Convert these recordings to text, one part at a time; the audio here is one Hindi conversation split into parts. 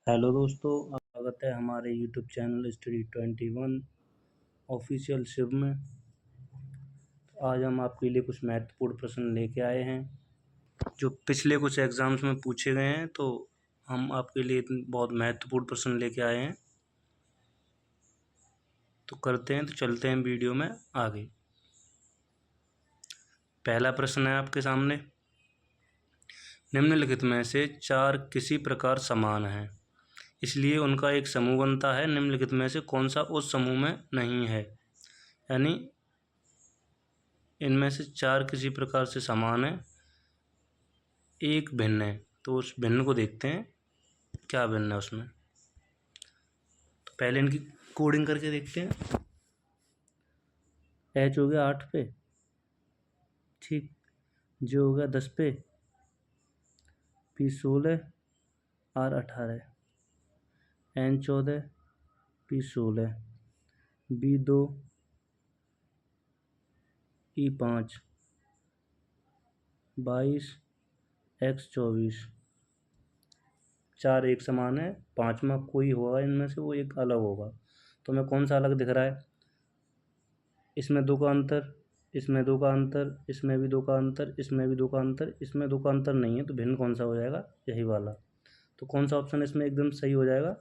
हेलो दोस्तों, स्वागत है हमारे YouTube channel study 21 official Shiv में। आज हम आपके लिए कुछ महत्वपूर्ण प्रश्न लेके आए हैं जो पिछले कुछ एग्ज़ाम्स में पूछे गए हैं। तो हम आपके लिए बहुत महत्वपूर्ण प्रश्न लेके आए हैं। तो करते हैं, तो चलते हैं वीडियो में आगे। पहला प्रश्न है आपके सामने, निम्नलिखित में से चार किसी प्रकार समान हैं, इसलिए उनका एक समूह बनता है। निम्नलिखित में से कौन सा उस समूह में नहीं है? यानी इनमें से चार किसी प्रकार से समान है, एक भिन्न है। तो उस भिन्न को देखते हैं, क्या भिन्न है उसमें। तो पहले इनकी कोडिंग करके देखते हैं। एच हो गया 8 पे, ठीक। जो हो गया 10 पे, P 16, R 18, N 14, P 16, B 2, E 5, 22, X 24। चार एक समान है, पांचवा कोई होगा इनमें से, वो एक अलग होगा। तो हमें कौन सा अलग दिख रहा है? इसमें दो का अंतर, इसमें दो का अंतर, इसमें भी दो का अंतर, इसमें भी दो का अंतर, इसमें दो का अंतर नहीं है। तो भिन्न कौन सा हो जाएगा? यही वाला। तो कौन सा ऑप्शन इसमें एकदम सही हो जाएगा?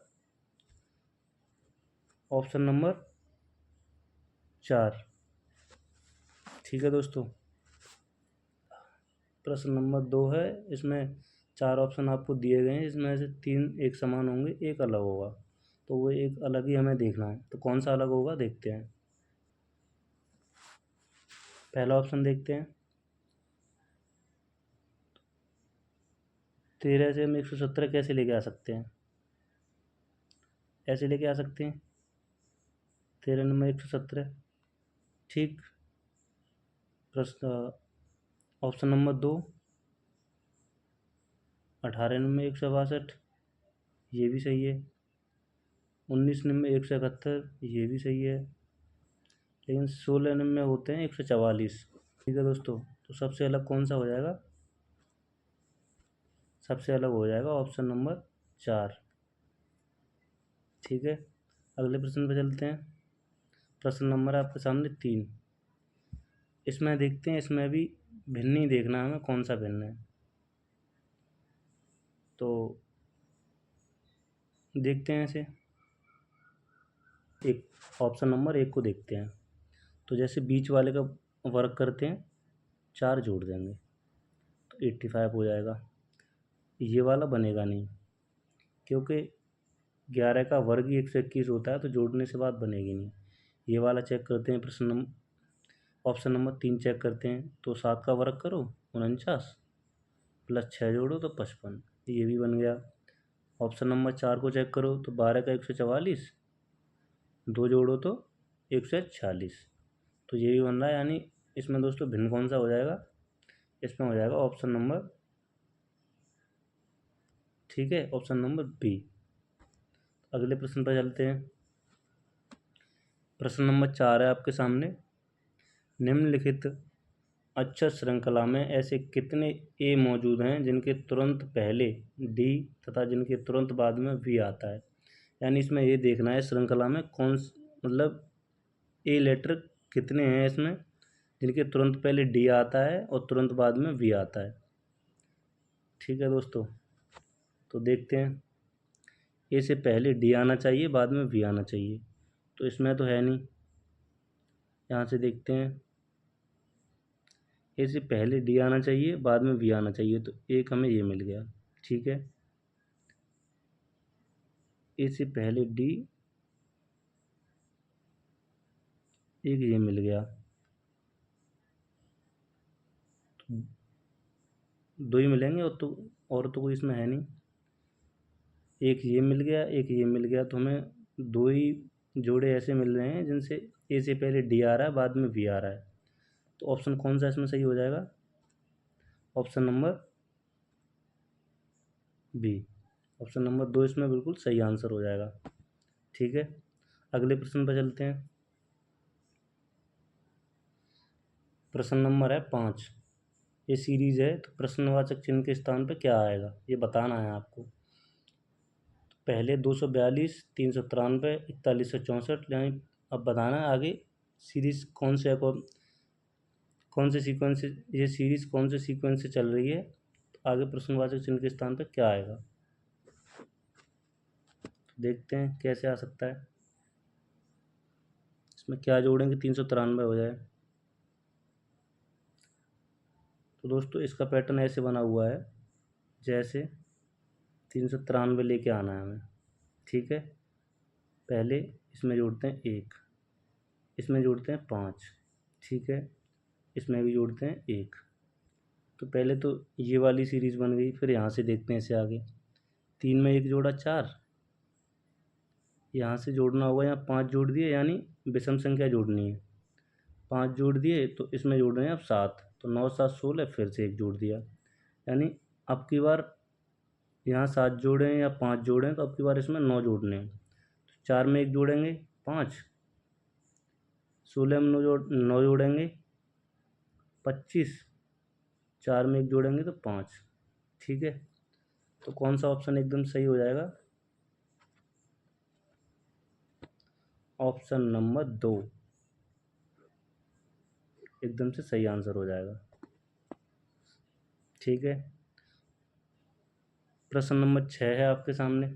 Option number 4। ठीक है दोस्तों। प्रश्न नंबर 2 है, इसमें चार ऑप्शन आपको दिए गए हैं, इसमें से तीन एक समान होंगे, एक अलग होगा। तो वो एक अलग ही हमें देखना है। तो कौन सा अलग होगा देखते हैं। पहला ऑप्शन देखते हैं, 13 से हम 117 कैसे लेके आ सकते हैं? ऐसे लेके आ सकते हैं, 13 नंबर 117, ठीक। प्रश्न ऑप्शन नंबर 2, 18 नंबर 162, ये भी सही है। 19 नंबर 171, ये भी सही है। लेकिन 16 नंबर होते हैं 144। ठीक है दोस्तों। तो सबसे अलग कौन सा हो जाएगा? सबसे अलग हो जाएगा ऑप्शन नंबर 4। ठीक है। अगले प्रश्न पर चलते हैं। प्रश्न नंबर आपके सामने 3। इसमें देखते हैं, इसमें भी भिन्न ही देखना है हमें, कौन सा भिन्न है। तो देखते हैं इसे, एक ऑप्शन नंबर 1 को देखते हैं। तो जैसे बीच वाले का वर्क करते हैं, 4 जोड़ देंगे तो 85 हो जाएगा। ये वाला बनेगा नहीं, क्योंकि 11 का वर्ग ही 121 होता है, तो जोड़ने से बात बनेगी नहीं। ये वाला चेक करते हैं, प्रश्न नंबर ऑप्शन नंबर 3 चेक करते हैं। तो 7 का वर्ग करो 49, प्लस 6 जोड़ो तो 55, ये भी बन गया। ऑप्शन नंबर 4 को चेक करो, तो 12 का 144, 2 जोड़ो तो 146, तो ये भी बन रहा है। यानी इसमें दोस्तों भिन्न कौन सा हो जाएगा? इसमें हो जाएगा ऑप्शन नंबर, ठीक है, ऑप्शन नंबर बी। अगले प्रश्न पर चलते हैं। प्रश्न नंबर 4 है आपके सामने, निम्नलिखित अक्षर श्रृंखला में ऐसे कितने ए मौजूद हैं जिनके तुरंत पहले डी तथा जिनके तुरंत बाद में वी आता है? यानी इसमें ये देखना है श्रृंखला में कौन मतलब ए लेटर कितने हैं इसमें जिनके तुरंत पहले डी आता है और तुरंत बाद में वी आता है। ठीक है दोस्तों। तो देखते हैं, ए से पहले डी आना चाहिए, बाद में वी आना चाहिए। तो इसमें तो है नहीं। यहाँ से देखते हैं, ए से पहले डी आना चाहिए, बाद में वी आना चाहिए, तो एक हमें ये मिल गया। ठीक है, ए से पहले डी, एक ये मिल गया। तो दो ही मिलेंगे, और तो कोई इसमें है नहीं। एक ये मिल गया, एक ये मिल गया, तो हमें दो ही जोड़े ऐसे मिल रहे हैं जिनसे ए से पहले डी आ रहा है, बाद में वी आ रहा है। तो ऑप्शन कौन सा इसमें सही हो जाएगा? Option number B. Option number 2 इसमें बिल्कुल सही आंसर हो जाएगा। ठीक है। अगले प्रश्न पर चलते हैं। प्रश्न नंबर है 5। ये सीरीज है, तो प्रश्नवाचक चिन्ह के स्थान पर क्या आएगा ये बताना है आपको। पहले 242, 393, 4164, यानी अब बताना है आगे सीरीज़ कौन से कौन से सीक्वेंस से ये सीरीज़ कौन से सीक्वेंस से चल रही है, तो आगे प्रश्नवाचक चिन्ह के स्थान पर क्या आएगा। तो देखते हैं कैसे आ सकता है। इसमें क्या जोड़ेंगे 393 हो जाए। तो दोस्तों इसका पैटर्न ऐसे बना हुआ है, जैसे 393 लेके आना है हमें। ठीक है, पहले इसमें जोड़ते हैं 1, इसमें जोड़ते हैं 5, ठीक है, इसमें भी जोड़ते हैं 1। तो पहले तो ये वाली सीरीज़ बन गई, फिर यहाँ से देखते हैं इसे आगे। 3 में 1 जोड़ा 4, यहाँ से जोड़ना होगा, यहाँ 5 जोड़ दिए, यानी विषम संख्या जोड़नी है। 5 जोड़ दिए तो इसमें जोड़ रहे हैं अब 7, तो 9 7 16, फिर से 1 जोड़ दिया, यानी अब की बार यहाँ 7 जोड़ें या 5 जोड़ें तो अब की बार इसमें 9 जोड़ने हैं। तो 4 में 1 जोड़ेंगे 5, 16 में 9 जोड़ेंगे 25, 4 में 1 जोड़ेंगे तो 5। ठीक है, तो कौन सा ऑप्शन एकदम सही हो जाएगा? ऑप्शन नंबर 2 एकदम से सही आंसर हो जाएगा। ठीक है, प्रश्न नंबर 6 है आपके सामने।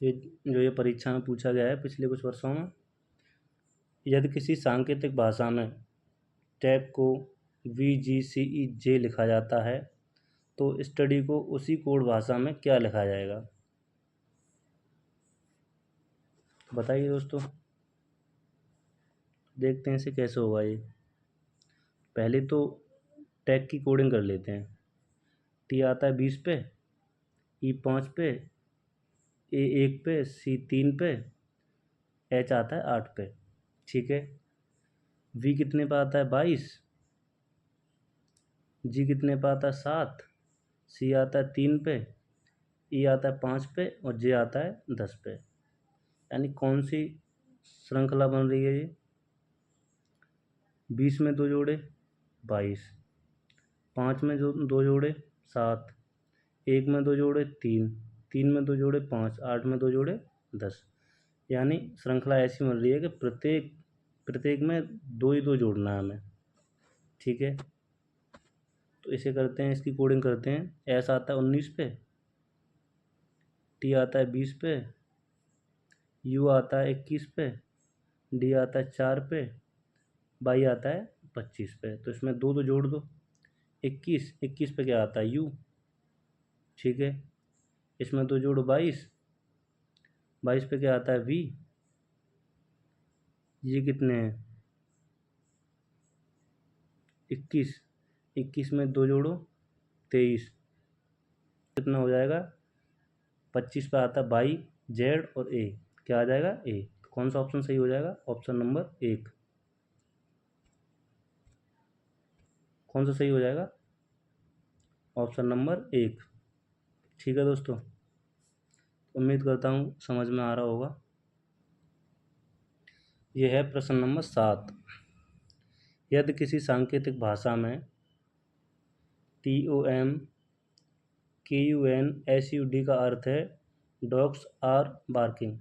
ये परीक्षा में पूछा गया है पिछले कुछ वर्षों में। यदि किसी सांकेतिक भाषा में टैग को VGCEJ लिखा जाता है तो स्टडी को उसी कोड भाषा में क्या लिखा जाएगा? बताइए दोस्तों, देखते हैं इसे कैसे होगा ये। पहले तो टैग की कोडिंग कर लेते हैं। T आता है 20 पे, E 5 पे, A 1 पे, C 3 पे, H आता है 8 पे। ठीक है, V कितने पे आता है 22, G कितने पे आता है 7, C आता है 3 पे, E आता है 5 पे और J आता है 10 पे। यानी कौन सी श्रृंखला बन रही है ये? 20 में 2 जोड़े 22, 5 में जो 2 जोड़े 7, 1 में 2 जोड़े 3, 3 में 2 जोड़े 5, 8 में 2 जोड़े 10। यानी श्रृंखला ऐसी बन रही है कि प्रत्येक में 2 ही 2 जोड़ना है हमें। ठीक है, तो इसे करते हैं, इसकी कोडिंग करते हैं। S आता है 19 पे, T आता है 20 पे, U आता है 21 पे, D आता है 4 पे, Y आता है 25 पे। तो इसमें 2 2 जोड़ दो, 21 पे क्या आता है U। ठीक है, इसमें 2 जोड़ो 22 पे क्या आता है V। ये कितने हैं 21 में 2 जोड़ो 23, कितना हो जाएगा 25 पे आता है Y Z और A, क्या आ जाएगा A। तो कौन सा ऑप्शन सही हो जाएगा? Option number 1। कौन सा सही हो जाएगा? Option number 1। ठीक है दोस्तों, उम्मीद करता हूँ समझ में आ रहा होगा। यह है प्रश्न नंबर 7। यदि किसी सांकेतिक भाषा में TOMKUNSUD का अर्थ है डॉग्स आर बार्किंग।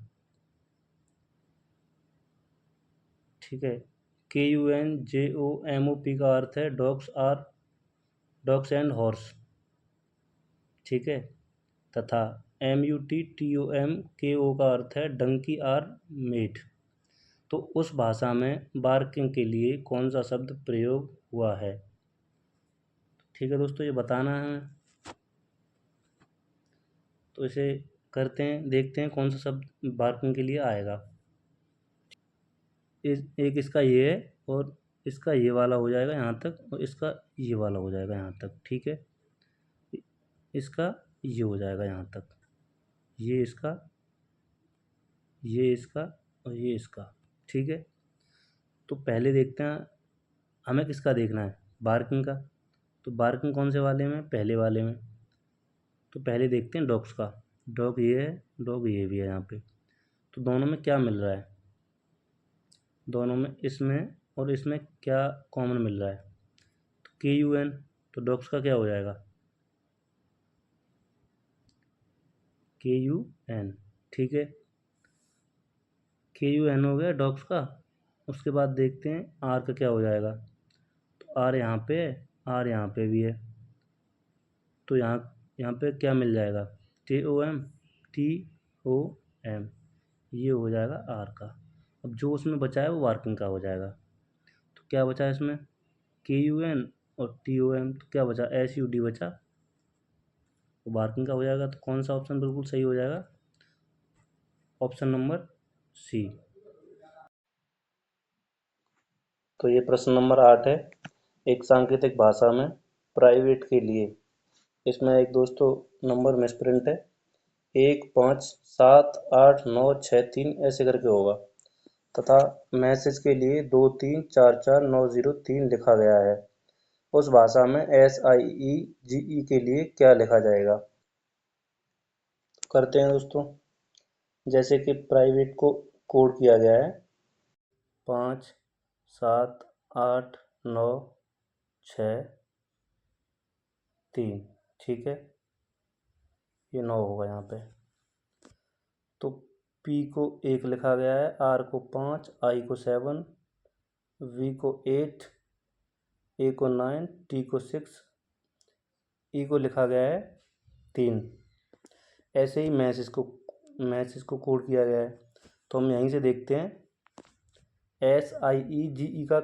ठीक है, KUNJOMOP का अर्थ है डॉग्स एंड हॉर्स। ठीक है, तथा MUTTOMKO का अर्थ है डंकी आर मेट। तो उस भाषा में बार्किंग के लिए कौन सा शब्द प्रयोग हुआ है? ठीक है दोस्तों, ये बताना है। तो इसे करते हैं, देखते हैं कौन सा शब्द बार्किंग के लिए आएगा। एक इसका ये है और इसका ये वाला हो जाएगा यहाँ तक, और इसका ये वाला हो जाएगा यहाँ तक। ठीक है, इसका ये हो जाएगा यहाँ तक, ये इसका, ये इसका और ये इसका। ठीक है, तो पहले देखते हैं हमें किसका देखना है, बार्किंग का। तो बार्किंग कौन से वाले में? पहले वाले में। तो पहले देखते हैं डॉग्स का। डॉग ये है, डॉग ये भी है यहाँ पे। तो दोनों में क्या मिल रहा है? दोनों में इसमें और इसमें क्या कॉमन मिल रहा है? तो KUN, तो डॉग्स का क्या हो जाएगा? KUN, ठीक है। KUN हो गया डॉग्स का। उसके बाद देखते हैं R का क्या हो जाएगा। तो R यहाँ पे है, R यहाँ पे भी है, तो यहाँ पे क्या मिल जाएगा, TOM, TOM, ये हो जाएगा R का। अब जो उसमें बचा है वो वर्किंग का हो जाएगा। तो क्या बचा है इसमें, KUN और TOM, तो क्या बचा, SUD बचा, वो वर्किंग का हो जाएगा। तो कौन सा ऑप्शन बिल्कुल सही हो जाएगा, ऑप्शन नंबर C। तो ये प्रश्न नंबर 8 है, एक सांकेतिक भाषा में प्राइवेट के लिए। इसमें एक दोस्तों नंबर मिसप्रिंट है, 1 5 7 8 9 6 3 ऐसे करके होगा, तथा मैसेज के लिए 2 3 4 4 9 0 3 लिखा गया है। उस भाषा में SIEGE के लिए क्या लिखा जाएगा। करते हैं दोस्तों, जैसे कि प्राइवेट को कोड किया गया है 5 7 8 9 6 3, ठीक है, ये 9 होगा यहाँ पे। तो P को 1 लिखा गया है, R को 5, I को 7, V को 8, A को 9, T को 6, E को लिखा गया है 3। ऐसे ही मैसेज को कोड किया गया है। तो हम यहीं से देखते हैं SIEGE का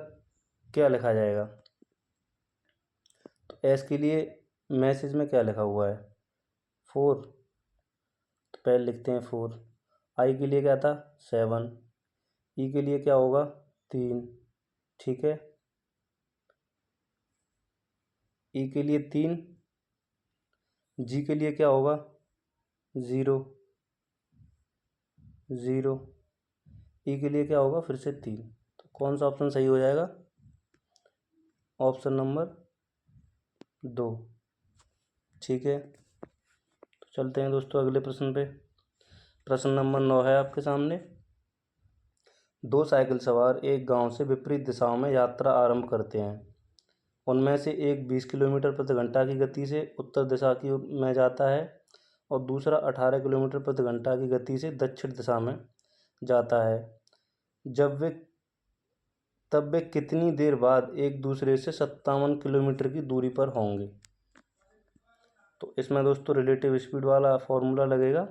क्या लिखा जाएगा। तो S के लिए मैसेज में क्या लिखा हुआ है, 4, तो पहले लिखते हैं 4। I के लिए क्या था, 7। E के लिए क्या होगा, 3, ठीक है, E के लिए 3। G के लिए क्या होगा, 0 0। E के लिए क्या होगा, फिर से 3। तो कौन सा ऑप्शन सही हो जाएगा, ऑप्शन नंबर 2, ठीक है। तो चलते हैं दोस्तों अगले प्रश्न पे। प्रश्न नंबर 9 है आपके सामने। 2 साइकिल सवार एक गांव से विपरीत दिशाओं में यात्रा आरंभ करते हैं। उनमें से एक 20 किलोमीटर प्रति घंटा की गति से उत्तर दिशा की में जाता है और दूसरा 18 किलोमीटर प्रति घंटा की गति से दक्षिण दिशा में जाता है। तब वे कितनी देर बाद एक दूसरे से 57 किलोमीटर की दूरी पर होंगे। तो इसमें दोस्तों रिलेटिव स्पीड वाला फॉर्मूला लगेगा।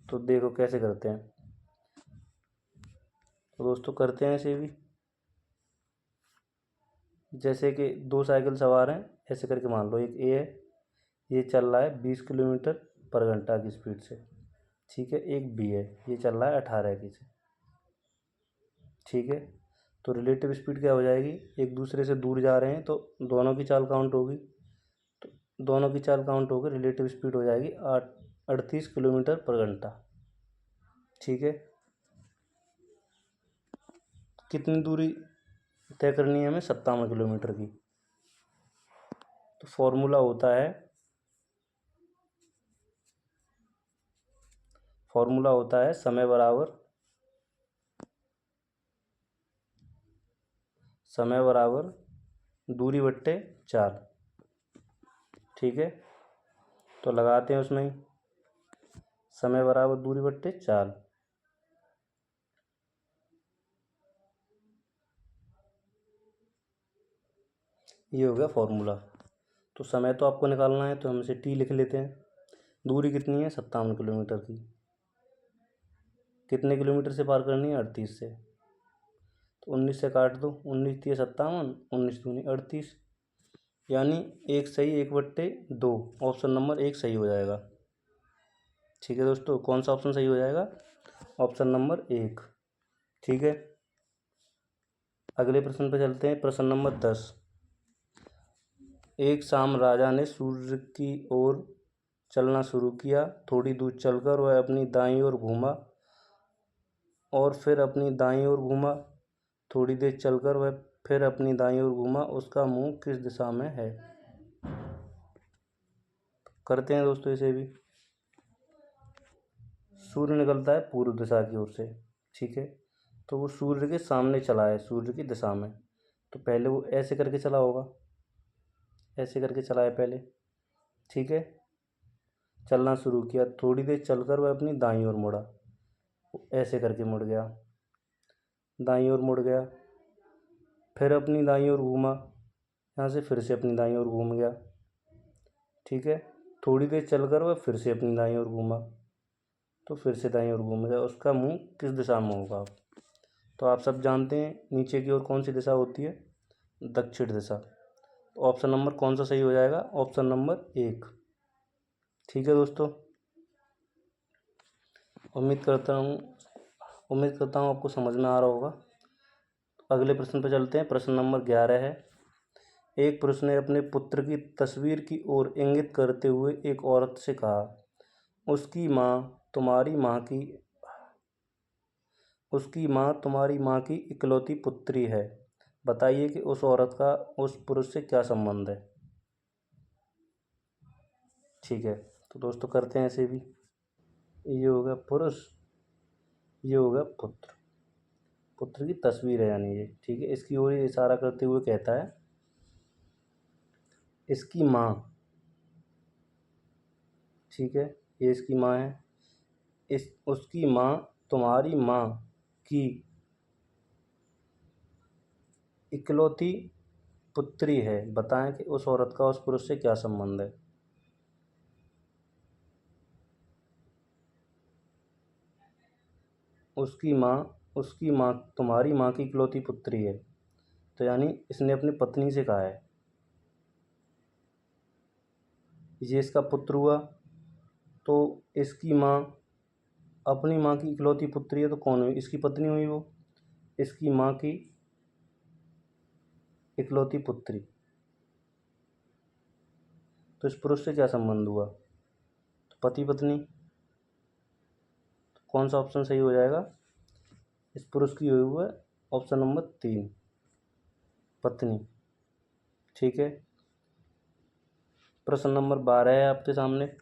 तो देखो कैसे करते हैं, तो दोस्तों करते हैं इसे भी। जैसे कि 2 साइकिल सवार हैं, ऐसे करके मान लो, एक ए है, ये चल रहा है 20 किलोमीटर पर घंटा की स्पीड से, ठीक है। एक बी है, ये चल रहा है 18 की से, ठीक है। तो रिलेटिव स्पीड क्या हो जाएगी, एक दूसरे से दूर जा रहे हैं तो दोनों की चाल काउंट होगी, तो दोनों की चाल काउंट होकर रिलेटिव स्पीड हो जाएगी 38 किलोमीटर पर घंटा, ठीक है। कितनी दूरी तय करनी है हमें, 57 किलोमीटर की। तो फॉर्मूला होता है समय बराबर दूरी बट्टे 4, ठीक है। तो लगाते हैं उसमें ही, समय बराबर दूरी बट्टे 4। ये हो गया फॉर्मूला। तो समय तो आपको निकालना है, तो हम इसे T लिख लेते हैं। दूरी कितनी है, 57 किलोमीटर की। कितने किलोमीटर से पार करनी है, 38 से। तो 19 से काट दो, 19 3 57, 19 दूनी 38, यानी 1 सही 1/2, ऑप्शन नंबर 1 सही हो जाएगा, ठीक है दोस्तों। कौन सा ऑप्शन सही हो जाएगा, ऑप्शन नंबर 1, ठीक है। अगले प्रश्न पर चलते हैं, प्रश्न नंबर 10। एक शाम राजा ने सूर्य की ओर चलना शुरू किया। थोड़ी दूर चलकर वह अपनी दाईं ओर घूमा और फिर अपनी दाईं ओर घूमा। थोड़ी देर चलकर वह फिर अपनी दाईं ओर घूमा। उसका मुंह किस दिशा में है। करते हैं दोस्तों इसे भी। सूर्य निकलता है पूर्व दिशा की ओर से, ठीक है। तो वो सूर्य के सामने चला है, सूर्य की दिशा में। तो पहले वो ऐसे करके चला होगा, ऐसे करके चला है पहले, ठीक है। चलना शुरू किया, थोड़ी देर चलकर वह अपनी दाईं ओर मुड़ा, ऐसे करके मुड़ गया, दाईं ओर मुड़ गया, फिर अपनी दाईं ओर घूमा, यहाँ से फिर से अपनी दाईं ओर घूम गया। ठीक है, थोड़ी देर चलकर वह फिर से अपनी दाईं ओर घूमा, तो फिर से दाईं ओर घूम गया। उसका मुंह किस दिशा में होगा? तो आप सब जानते हैं नीचे की ओर कौन सी दिशा होती है? दक्षिण दिशा। तो ऑप्शन नंबर कौन सा सही हो जाएगा? Option number 1। ठीक है दोस्तों, उम्मीद करता हूँ आपको समझ में आ रहा होगा। अगले प्रश्न पर चलते हैं। प्रश्न नंबर 11 है, एक पुरुष ने अपने पुत्र की तस्वीर की ओर इंगित करते हुए एक औरत से कहा, उसकी माँ तुम्हारी माँ की इकलौती पुत्री है, बताइए कि उस औरत का उस पुरुष से क्या संबंध है। ठीक है, तो दोस्तों करते हैं ऐसे भी। ये हो गया पुरुष, ये हो गया पुत्र की तस्वीर है यानी ये। ठीक है, इसकी ओर इशारा करते हुए कहता है इसकी माँ। ठीक है, ये इसकी माँ है, उसकी माँ तुम्हारी माँ की इकलौती पुत्री है, बताएं कि उस औरत का उस पुरुष से क्या संबंध है। उसकी माँ तुम्हारी माँ की इकलौती पुत्री है, तो यानी इसने अपनी पत्नी से कहा है, ये इसका पुत्र हुआ, तो इसकी माँ अपनी माँ की इकलौती पुत्री है, तो कौन हुई? इसकी पत्नी हुई वो, इसकी माँ की इकलौती पुत्री। तो इस पुरुष से क्या संबंध हुआ? तो पति पत्नी। तो कौन सा ऑप्शन सही हो जाएगा? इस पुरुष की हुई हुआ ऑप्शन नंबर 3, पत्नी। ठीक है, प्रश्न नंबर 12 है आपके सामने।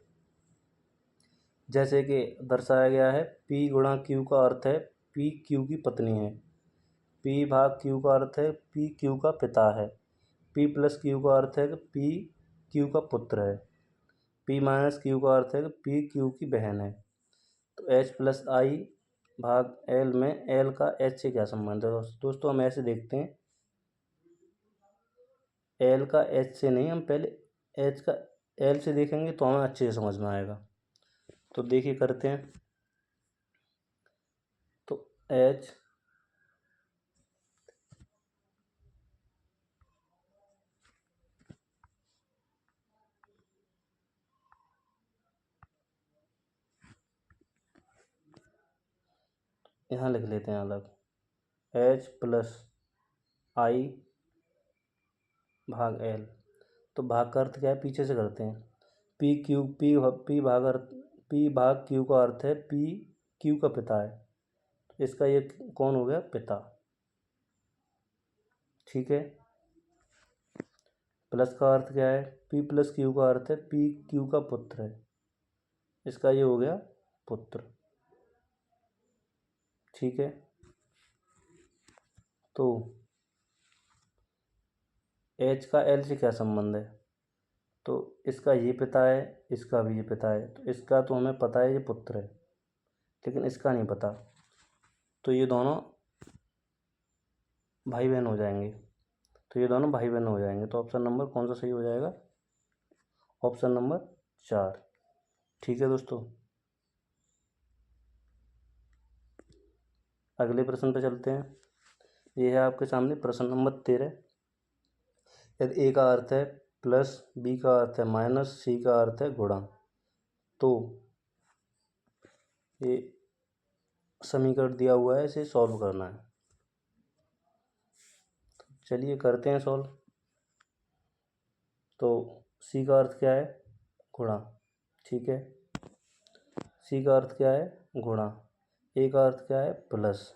जैसे कि दर्शाया गया है, P गुणा Q का अर्थ है P Q की पत्नी है, P भाग Q का अर्थ है P Q का पिता है, P प्लस Q का अर्थ है कि P Q का पुत्र है, P माइनस Q का अर्थ है कि P Q की बहन है। तो H प्लस I भाग L में L का H से क्या संबंध है? दोस्तों हम ऐसे देखते हैं, L का H से नहीं, हम पहले H का L से देखेंगे तो हमें अच्छे से समझ में आएगा। तो देखिए करते हैं। तो H यहाँ लिख लेते हैं अलग, H प्लस I भाग L। तो भाग का अर्थ क्या है? पीछे से करते हैं। P भाग Q का अर्थ है P Q का पिता है, तो इसका ये कौन हो गया? पिता। ठीक है, प्लस का अर्थ क्या है? P प्लस Q का अर्थ है P Q का पुत्र है, इसका ये हो गया पुत्र। ठीक है, तो H का L से क्या संबंध है? तो इसका ये पिता है, इसका भी ये पिता है, तो इसका तो हमें पता है ये पुत्र है, लेकिन इसका नहीं पता, तो ये दोनों भाई बहन हो जाएंगे। तो ऑप्शन नंबर कौन सा सही हो जाएगा? Option number 4। ठीक है दोस्तों, अगले प्रश्न पे चलते हैं। ये है आपके सामने प्रश्न नंबर 13। यदि ए का अर्थ है प्लस, बी का अर्थ है माइनस, सी का अर्थ है गुणा, तो ये समीकरण दिया हुआ है, इसे सॉल्व करना है। चलिए करते हैं सॉल्व। तो सी का अर्थ क्या है? गुणा। ठीक है, सी का अर्थ क्या है? गुणा। ए का अर्थ क्या है? प्लस।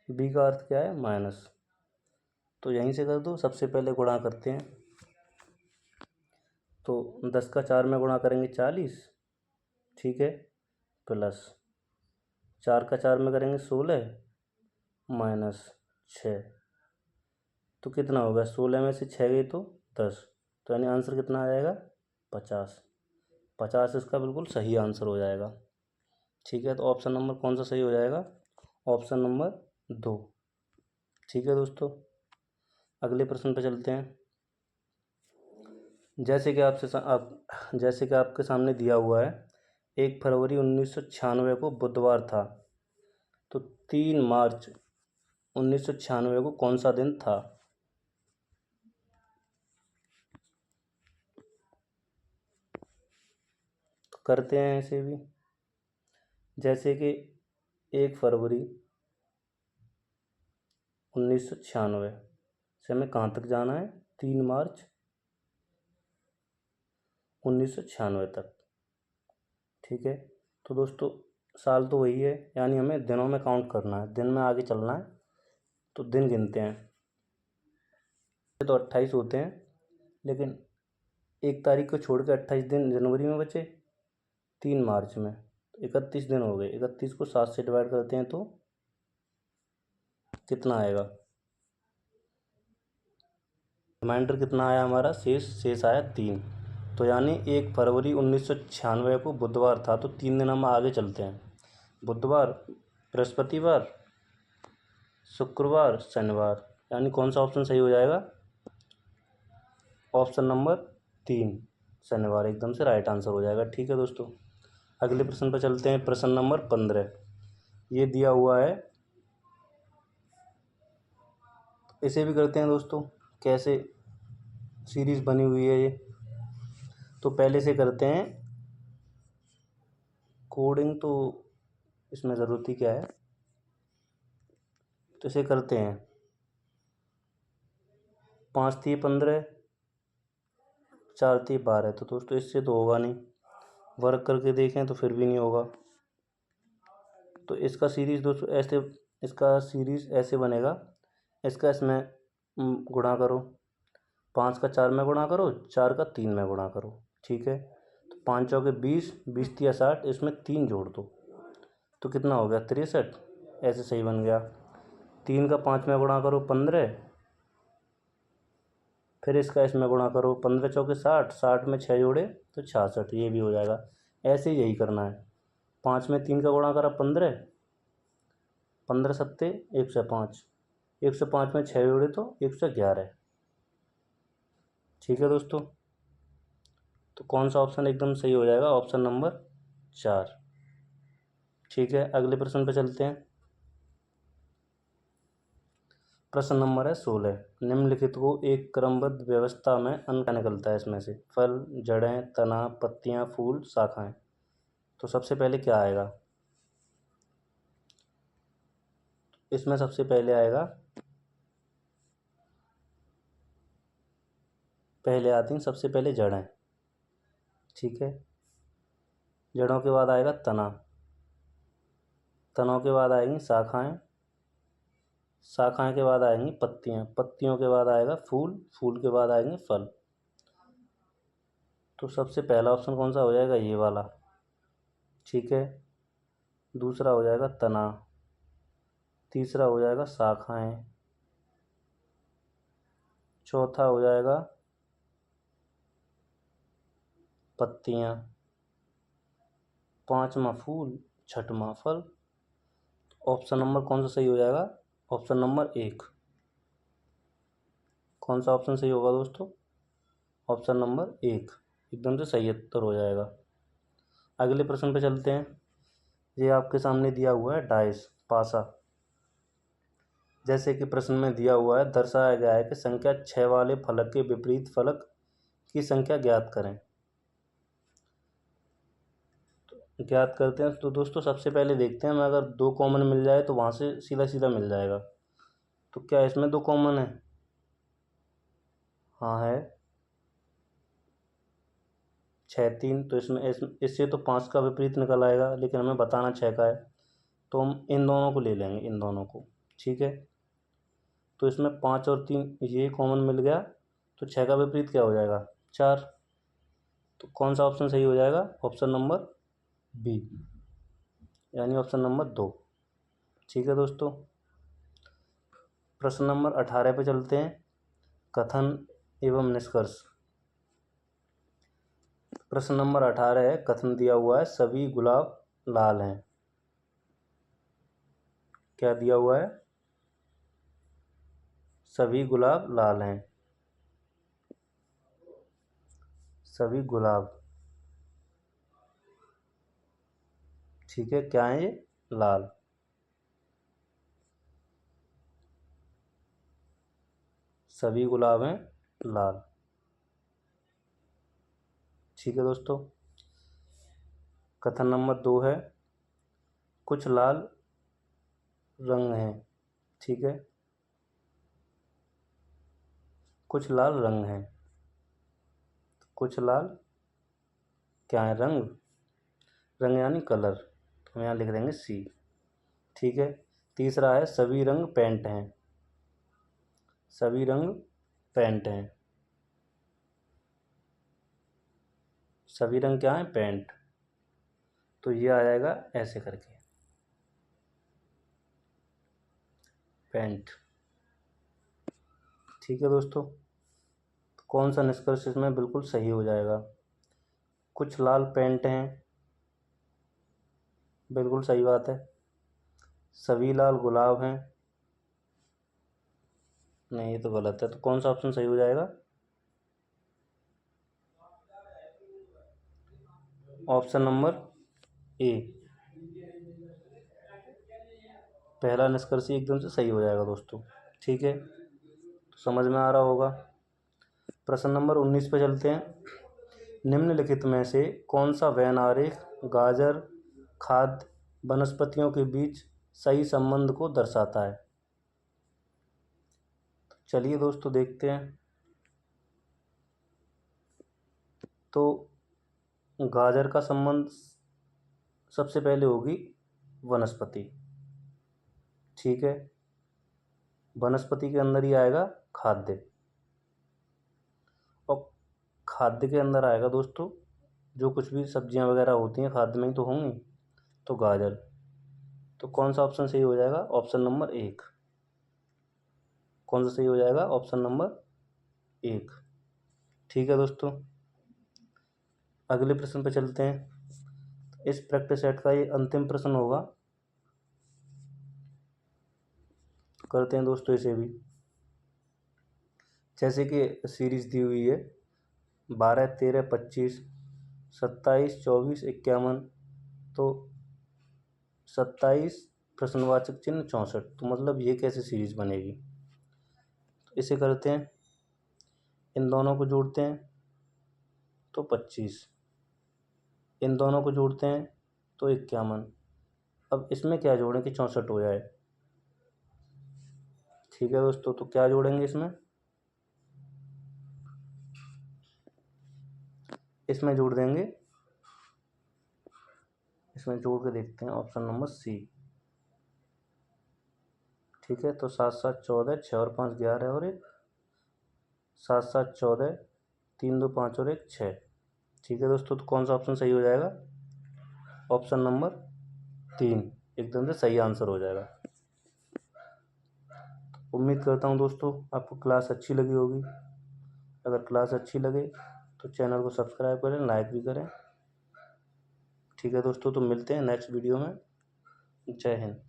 बी का अर्थ क्या है? माइनस। तो यहीं से कर दो, सबसे पहले गुणा करते हैं। तो 10 का 4 में गुणा करेंगे 40। ठीक है, प्लस 4 का 4 में करेंगे 16 माइनस 6। तो कितना होगा? 16 में से 6 गई तो 10, तो यानी आंसर कितना आ जाएगा? 50। 50 इसका बिल्कुल सही आंसर हो जाएगा। ठीक है, तो ऑप्शन नंबर कौन सा सही हो जाएगा? Option number 2। ठीक है दोस्तों, अगले प्रश्न पे चलते हैं। जैसे कि आपके सामने दिया हुआ है, 1 फरवरी 1996 को बुधवार था, तो 3 मार्च 1996 को कौन सा दिन था? तो करते हैं ऐसे भी, जैसे कि 1 फरवरी 1996 से हमें कहाँ तक जाना है? 3 मार्च 1996 तक। ठीक है, तो दोस्तों साल तो वही है, यानी हमें दिनों में काउंट करना है, दिन में आगे चलना है, तो दिन गिनते हैं। तो 28 होते हैं, लेकिन 1 तारीख को छोड़ के 28 दिन जनवरी में बचे, 3 मार्च में, तो 31 दिन हो गए। 31 को 7 से डिवाइड करते हैं तो कितना आएगा? रिमाइंडर कितना आया हमारा? शेष आया 3। तो यानी 1 फरवरी 1996 को बुधवार था, तो 3 दिन हम आगे चलते हैं। बुधवार, बृहस्पतिवार, शुक्रवार, शनिवार, यानी कौन सा ऑप्शन सही हो जाएगा? ऑप्शन नंबर 3, शनिवार, एकदम से राइट आंसर हो जाएगा। ठीक है दोस्तों, अगले प्रश्न पर चलते हैं। प्रश्न नंबर 15 ये दिया हुआ है, इसे भी करते हैं दोस्तों। कैसे सीरीज बनी हुई है ये, तो पहले से करते हैं। कोडिंग तो इसमें ज़रूरत ही क्या है, तो इसे करते हैं। 5×3 = 15, 4×3 = 12, तो दोस्तों इससे तो होगा नहीं, वर्क करके देखें तो फिर भी नहीं होगा। तो इसका सीरीज ऐसे बनेगा। इसका इसमें गुणा करो, 5 का 4 में गुणा करो, 4 का 3 में गुणा करो। ठीक है, तो 5 चौके 20, 20×3 = 60, इसमें 3 जोड़ दो, तो कितना हो गया? 63। ऐसे सही बन गया। 3 का 5 में गुणा करो, 15, फिर इसका इसमें गुणा करो, 15 चौके 60, 60 में 6 जोड़े तो 66, ये भी हो जाएगा। ऐसे ही यही करना है। 5 में 3 का गुणा करा 15, 15 सत्ते 105, 105 में 6 जोड़े तो 111। ठीक है दोस्तों, तो कौन सा ऑप्शन एकदम सही हो जाएगा? Option number 4। ठीक है, अगले प्रश्न पे चलते हैं। प्रश्न नंबर है 16। निम्नलिखित को एक क्रमबद्ध व्यवस्था में अन्न क्या निकलता है इसमें से? फल, जड़ें, तना, पत्तियां, फूल, शाखाएं। तो सबसे पहले क्या आएगा इसमें? सबसे पहले आएगा, पहले आती हैं सबसे पहले जड़ें। ठीक है, जड़ों के बाद आएगा तना, तनों के बाद आएंगी शाखाएं, शाखाएं के बाद आएंगी पत्तियां, पत्तियों के बाद आएगा फूल, फूल के बाद आएंगे फल। तो सबसे पहला ऑप्शन कौन सा हो जाएगा? ये वाला। ठीक है, दूसरा हो जाएगा तना, तीसरा हो जाएगा शाखाएं, चौथा हो जाएगा पत्तियां, पांचवा फूल, छठवां फल। ऑप्शन नंबर कौन सा सही हो जाएगा? Option number 1। कौन सा ऑप्शन सही होगा दोस्तों? ऑप्शन नंबर 1 एकदम से सही उत्तर हो जाएगा। अगले प्रश्न पे चलते हैं। ये आपके सामने दिया हुआ है डाइस, पासा। जैसे कि प्रश्न में दिया हुआ है, दर्शाया गया है कि संख्या 6 वाले फलक के विपरीत फलक की संख्या ज्ञात करें। तो ज्ञात करते हैं। तो दोस्तों सबसे पहले देखते हैं, हमें अगर 2 कॉमन मिल जाए तो वहाँ से सीधा सीधा मिल जाएगा। तो क्या इसमें 2 कॉमन है? हाँ है, 6 3, तो इससे तो 5 का विपरीत निकल आएगा, लेकिन हमें बताना 6 का है, तो हम इन दोनों को ले लेंगे, इन दोनों को। ठीक है, तो इसमें 5 और 3 ये कॉमन मिल गया, तो 6 का विपरीत क्या हो जाएगा? 4। तो कौन सा ऑप्शन सही हो जाएगा? ऑप्शन नंबर बी, यानी ऑप्शन नंबर 2। ठीक है दोस्तों, प्रश्न नंबर 18 पे चलते हैं। कथन एवं निष्कर्ष। प्रश्न नंबर 18 है, कथन दिया हुआ है सभी गुलाब लाल हैं। क्या दिया हुआ है? सभी गुलाब लाल हैं। सभी गुलाब, ठीक है, क्या है ये? लाल। सभी गुलाब हैं लाल। ठीक है दोस्तों। कथन नंबर 2 है, कुछ लाल रंग हैं। ठीक है, कुछ लाल रंग हैं। कुछ लाल क्या है? रंग। रंग यानी कलर, तो हम यहाँ लिख देंगे सी। ठीक है। तीसरा है, सभी रंग पेंट हैं। सभी रंग पेंट हैं। सभी रंग क्या है? पेंट। तो ये आ जाएगा ऐसे करके, पेंट। ठीक है दोस्तों, तो कौन सा निष्कर्ष इसमें बिल्कुल सही हो जाएगा? कुछ लाल पेंट हैं, बिल्कुल सही बात है। सभी लाल गुलाब हैं, नहीं ये तो गलत है। तो कौन सा ऑप्शन सही हो जाएगा? ऑप्शन नंबर ए, पहला निष्कर्ष एकदम से सही हो जाएगा दोस्तों। ठीक है, तो समझ में आ रहा होगा। प्रश्न नंबर 19 पे चलते हैं। निम्नलिखित में से कौन सा वेन आरेख गाजर खाद्य वनस्पतियों के बीच सही संबंध को दर्शाता है? तो चलिए दोस्तों देखते हैं। तो गाजर का संबंध सबसे पहले होगी वनस्पति। ठीक है, वनस्पति के अंदर ही आएगा खाद्य, और खाद्य के अंदर आएगा दोस्तों जो कुछ भी सब्जियां वगैरह होती हैं खाद्य में ही तो होंगी, तो गाजर। तो कौन सा ऑप्शन सही हो जाएगा? Option number 1। कौन सा सही हो जाएगा? Option number 1। ठीक है दोस्तों, अगले प्रश्न पे चलते हैं। इस प्रैक्टिस सेट का ये अंतिम प्रश्न होगा, करते हैं दोस्तों इसे भी। जैसे कि सीरीज दी हुई है 12, 13, 25, 27, 24, 51, तो 27 प्रश्नवाचक चिन्ह 64, तो मतलब ये कैसे सीरीज बनेगी? तो इसे करते हैं, इन दोनों को जोड़ते हैं तो 25, इन दोनों को जोड़ते हैं तो 51। अब इसमें क्या जोड़ें कि 64 हो जाए? ठीक है दोस्तों, तो क्या जोड़ेंगे इसमें? इसमें जोड़ देंगे, इसमें जोड़ के देखते हैं ऑप्शन नंबर सी। ठीक है, तो 7, 7, 14, 6 और 5, 11 और 1, 7, 7, 14, 3, 2, 5 और 1, 6। ठीक है दोस्तों, तो कौन सा ऑप्शन सही हो जाएगा? ऑप्शन नंबर 3 एकदम से सही आंसर हो जाएगा। उम्मीद करता हूँ दोस्तों आपको क्लास अच्छी लगी होगी। अगर क्लास अच्छी लगे तो चैनल को सब्सक्राइब करें, लाइक भी करें। ठीक है दोस्तों, तो मिलते हैं नेक्स्ट वीडियो में। जय हिंद।